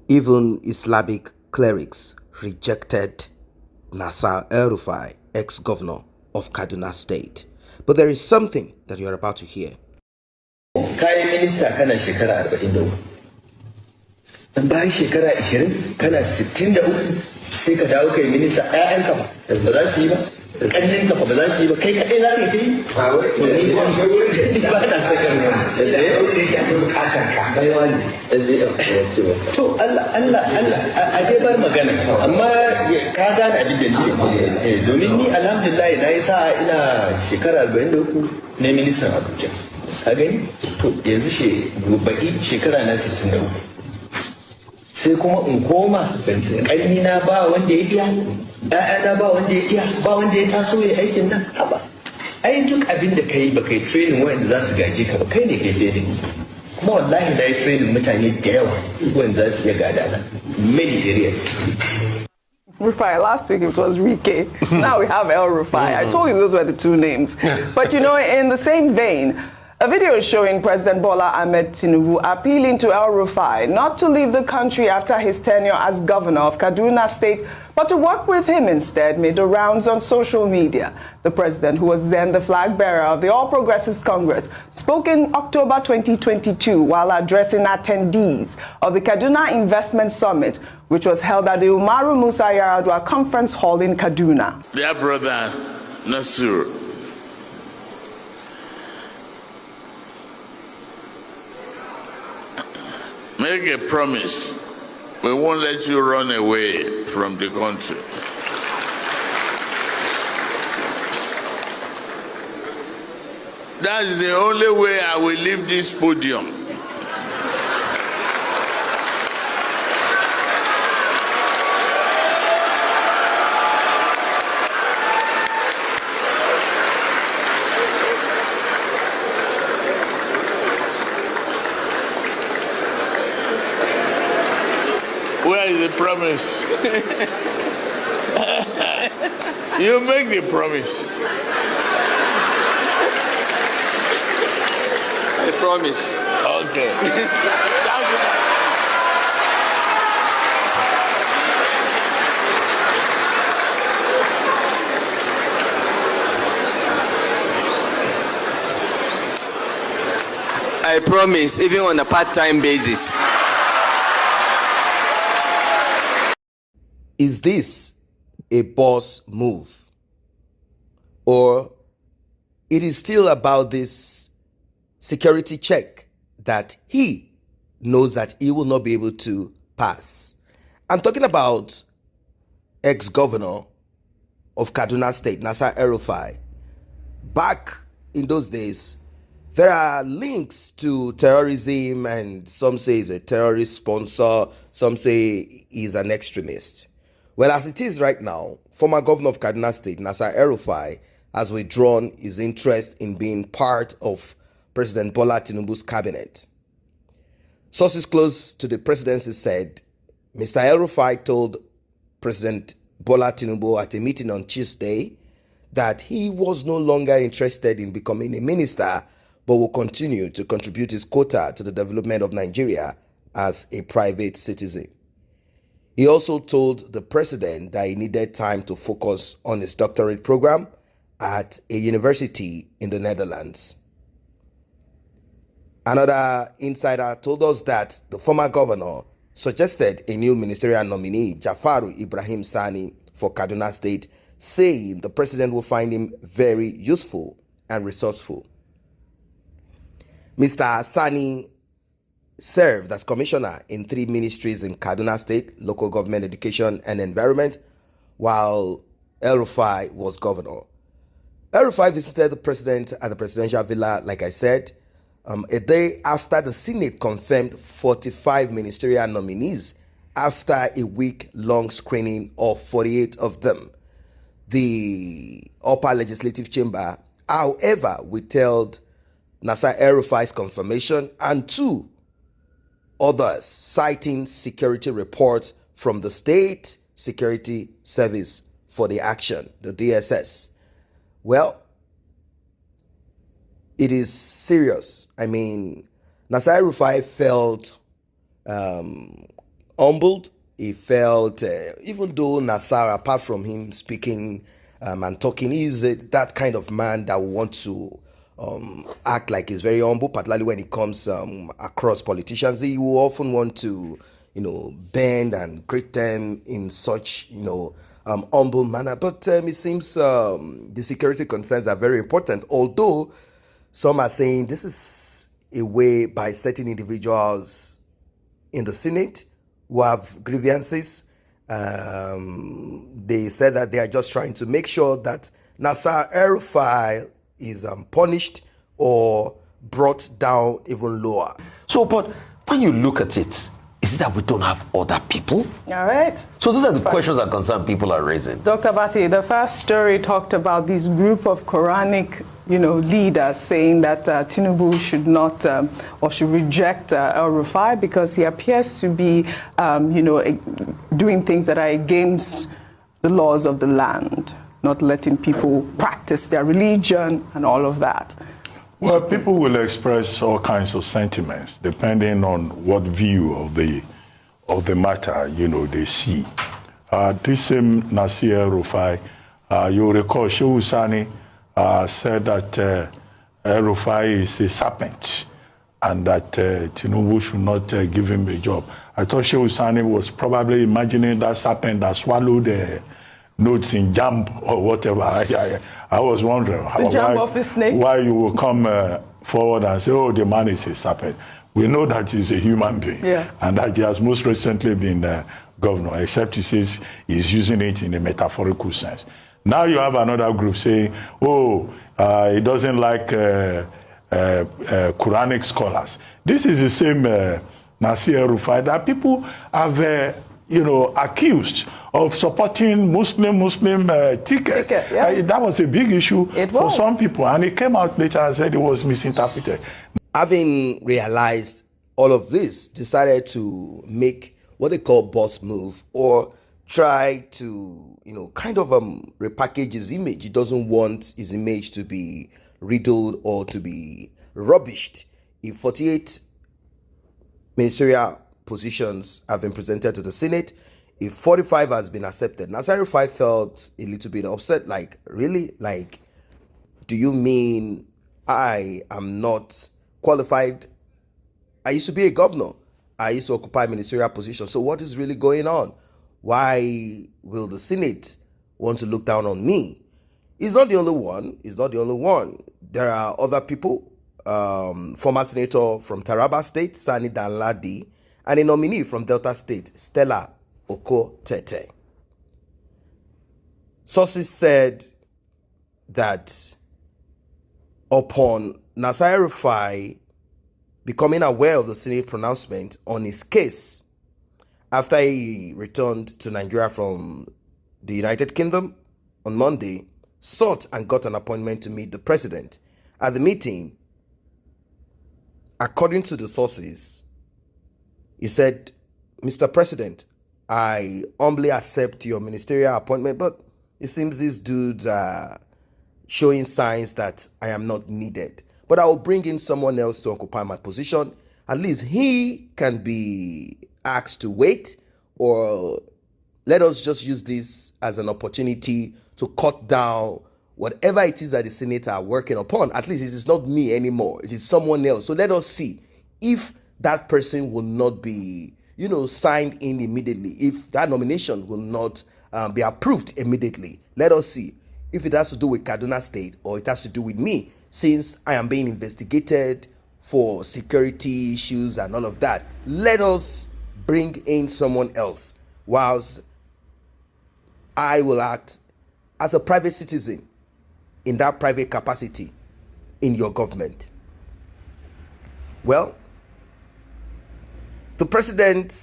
Even Islamic clerics rejected Nasser El-Rufai, ex-governor of Kaduna State. But there is something that you are about to hear. Kayi minista kana shekara 43. In bayan shekara 20 kana 63 sai ka dawo kai minista ƴaƴanka ba za su yi ba. Ƙanninka ba za su yi ba kai kaɗai za ka yi. Ba na saka ne. To Allah a je bar magana amma ka gane abin da nake domin ni alhamdulillah na yi sa'a ina shekara 43 ne ministan Abuja. Ka gani? To yanzu shekara na 63. Sai kuma in koma ƙanni na ba wanda ya iya, ƴaƴana ba wanda ya iya, ba wanda ya taso ya aikin nan haba. Ai duk abin da kai ba kai training wanda za su gaje ka ba kai ne kai fere. Kuma wallahi na yi training mutane da yawa wanda za su iya gada na many areas. Rufai, last week it was Rike. Now we have El Rufai. I told you those were the two names. But you know, in the same vein, a video showing President Bola Ahmed Tinubu appealing to El Rufai not to leave the country after his tenure as governor of Kaduna State, but to work with him instead, made the rounds on social media. The president, who was then the flag bearer of the All Progressives Congress, spoke in October 2022 while addressing attendees of the Kaduna Investment Summit, which was held at the Umaru Musa Yar'Adua Conference Hall in Kaduna. Dear brother Nasir, make a promise. We won't let you run away from the country. That's the only way I will leave this podium. Where is the promise? You make the promise. I promise. Okay. Thank you. I promise, even on a part-time basis. Is this a boss move? Or it is still about this security check that he knows that he will not be able to pass? I'm talking about ex-governor of Kaduna State, Nasser El-Rufai. Back in those days, there are links to terrorism, and some say he's a terrorist sponsor, some say he's an extremist. Well, as it is right now, former governor of Kaduna State, Nasser El-Rufai, has withdrawn his interest in being part of President Bola Tinubu's cabinet. Sources close to the presidency said Mr. El-Rufai told President Bola Tinubu at a meeting on Tuesday that he was no longer interested in becoming a minister, but will continue to contribute his quota to the development of Nigeria as a private citizen. He also told the president that he needed time to focus on his doctorate program at a university in the Netherlands. Another insider told us that the former governor suggested a new ministerial nominee, Jafaru Ibrahim Sani, for Kaduna State, saying the president will find him very useful and resourceful. Mr. Sani served as commissioner in 3 ministries in Kaduna State, Local Government, Education and Environment, while El-Rufai was governor. El-Rufai visited the president at the presidential villa, like I said, a day after the Senate confirmed 45 ministerial nominees after a week-long screening of 48 of them. The upper legislative chamber, however, withheld Nasser El-Rufai's confirmation and 2 others, citing security reports from the State Security Service for the Action, the DSS. Well, it is serious. I mean, Nasser El-Rufai felt humbled. He felt, even though Nassar, apart from him speaking and talking, he's that kind of man that will want to act like he's very humble, particularly when it comes across politicians. He will often want to, bend and greet them in such, humble manner. But it seems the security concerns are very important, although some are saying this is a way by certain individuals in the Senate who have grievances. They said that they are just trying to make sure that Nassar El-Rufai is punished or brought down even lower. So, but when you look at it, is it that we don't have other people? All right. So those are the questions and concerns people are raising. Dr. Bati, the first story talked about this group of Quranic, leaders saying that Tinubu should not or should reject El-Rufai because he appears to be, doing things that are against the laws of the land, not letting people practice their religion and all of that. Well, people will express all kinds of sentiments depending on what view of the matter, they see. This same Nasir El-Rufai, you recall, Shehu Sani said that El-Rufai is a serpent and that Tinubu should not give him a job. I thought Shehu Sani was probably imagining that serpent that swallowed notes in jam or whatever. I was wondering why you will come forward and say, oh, the man is a serpent. We know that he's a human being and that he has most recently been governor, except he says he's using it in a metaphorical sense. Now you have another group saying, oh, he doesn't like Quranic scholars. This is the same Nasir El-Rufai that people have, accused of supporting Muslim ticket. That was a big issue for some people, and it came out later and said it was misinterpreted. Having realized all of this, decided to make what they call boss move, or try to, kind of repackage his image. He doesn't want his image to be riddled or to be rubbished. If 48 ministerial positions have been presented to the Senate, if 45 has been accepted, Nassar El-Rufai felt a little bit upset. Like, really? Like, do you mean I am not qualified? I used to be a governor. I used to occupy ministerial position. So what is really going on? Why will the Senate want to look down on me? He's not the only one. He's not the only one. There are other people. Former senator from Taraba State, Sani Danladi, and a nominee from Delta State, Stella Oko-Tete. Sources said that upon Nassar El-Rufai becoming aware of the Senate pronouncement on his case after he returned to Nigeria from the United Kingdom on Monday, sought and got an appointment to meet the president. At the meeting, according to the sources, he said, Mr. President, I humbly accept your ministerial appointment, but it seems these dudes are showing signs that I am not needed. But I will bring in someone else to occupy my position. At least he can be asked to wait, or let us just use this as an opportunity to cut down whatever it is that the Senate are working upon. At least it is not me anymore. It is someone else. So let us see if that person will not be, signed in immediately. If that nomination will not be approved immediately. Let us see if it has to do with Kaduna State or it has to do with me, since I am being investigated for security issues and all of that. Let us bring in someone else, whilst I will act as a private citizen in that private capacity in your government. Well, the president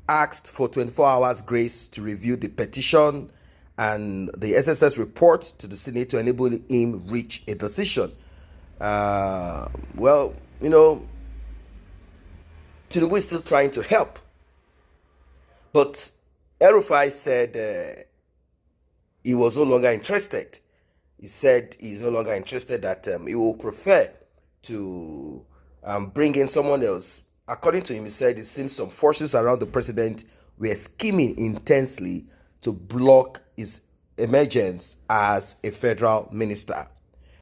asked for 24 hours grace to review the petition and the SSS report to the Senate to enable him reach a decision. Tinubu is still trying to help. But El-Rufai said he was no longer interested. He said he's no longer interested, that he will prefer to bring in someone else according to him, he said it seems some forces around the president were scheming intensely to block his emergence as a federal minister.